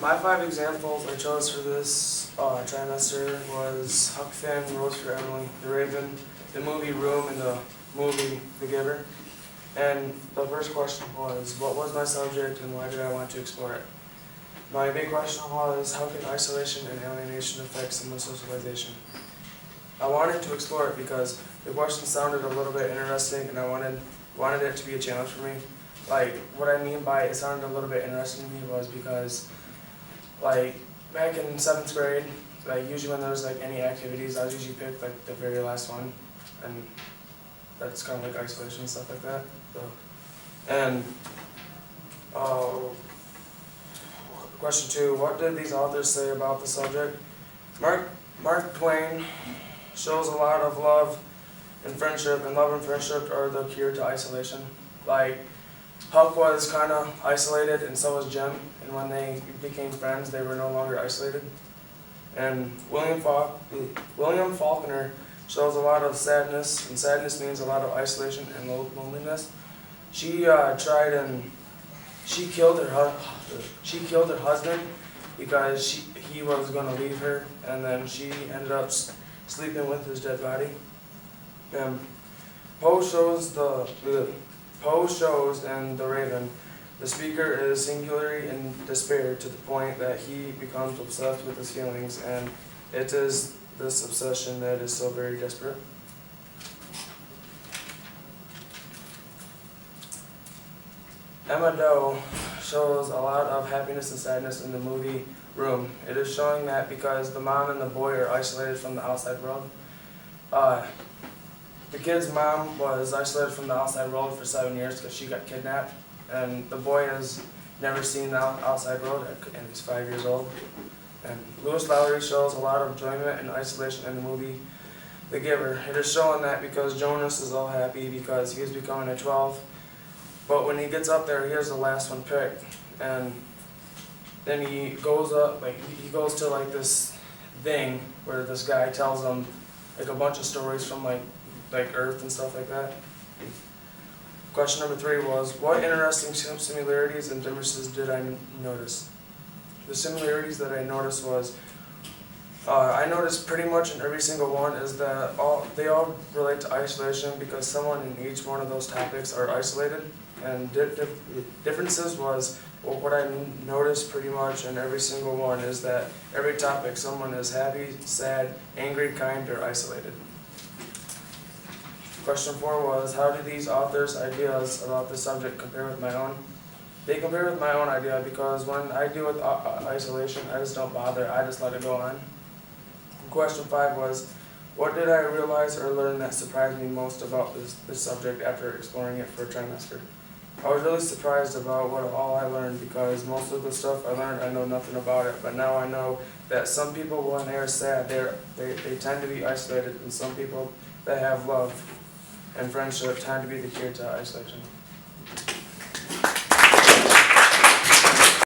My 5 examples I chose for this trimester was Huck Finn, Rose for Emily, The Raven, the movie Room, and the movie The Giver. And the first question was, what was my subject and why did I want to explore it? My big question was, how can isolation and alienation affect someone's socialization? I wanted to explore it because the question sounded a little bit interesting and I wanted it to be a challenge for me. Like, what I mean by it sounded a little bit interesting to me was because, like, back in 7th grade, like, usually when there was, like, any activities, I was usually picked, like, the very last one, and that's kind of like isolation and stuff like that. So, and, question 2, what did these authors say about the subject? Mark Twain shows a lot of love and friendship, and love and friendship are the cure to isolation. Like, Huck was kind of isolated, and so was Jim, and when they became friends, they were no longer isolated. And William Faulkner shows a lot of sadness, and sadness means a lot of isolation and loneliness. She tried and she killed her husband because he was going to leave her, and then she ended up sleeping with his dead body. And Poe shows in The Raven, the speaker is singularly in despair to the point that he becomes obsessed with his feelings, and it is this obsession that is so very desperate. Emma Doe shows a lot of happiness and sadness in the movie Room. It is showing that because the mom and the boy are isolated from the outside world. The kid's mom was isolated from the outside world for 7 years because she got kidnapped, and the boy has never seen the outside world, and he's 5 years old. And Lewis Lowry shows a lot of enjoyment and isolation in the movie The Giver. It is showing that because Jonas is all happy because he is becoming a 12, but when he gets up there, he has the last one picked, and then he goes up, like he goes to like this thing where this guy tells him like a bunch of stories from like Earth and stuff like that. Question number 3 was, what interesting similarities and differences did I notice? The similarities that I noticed was, I noticed pretty much in every single one is that they all relate to isolation because someone in each one of those topics are isolated. And differences was, well, what I noticed pretty much in every single one is that every topic someone is happy, sad, angry, kind, or isolated. Question 4 was, how do these authors' ideas about the subject compare with my own? They compare with my own idea because when I deal with isolation, I just don't bother, I just let it go on. Question 5 was, what did I realize or learn that surprised me most about this subject after exploring it for a trimester? I was really surprised about all I learned because most of the stuff I learned, I know nothing about it, but now I know that some people, when they are sad, they tend to be isolated, and some people that have love and friendship tend to be the cure to isolation.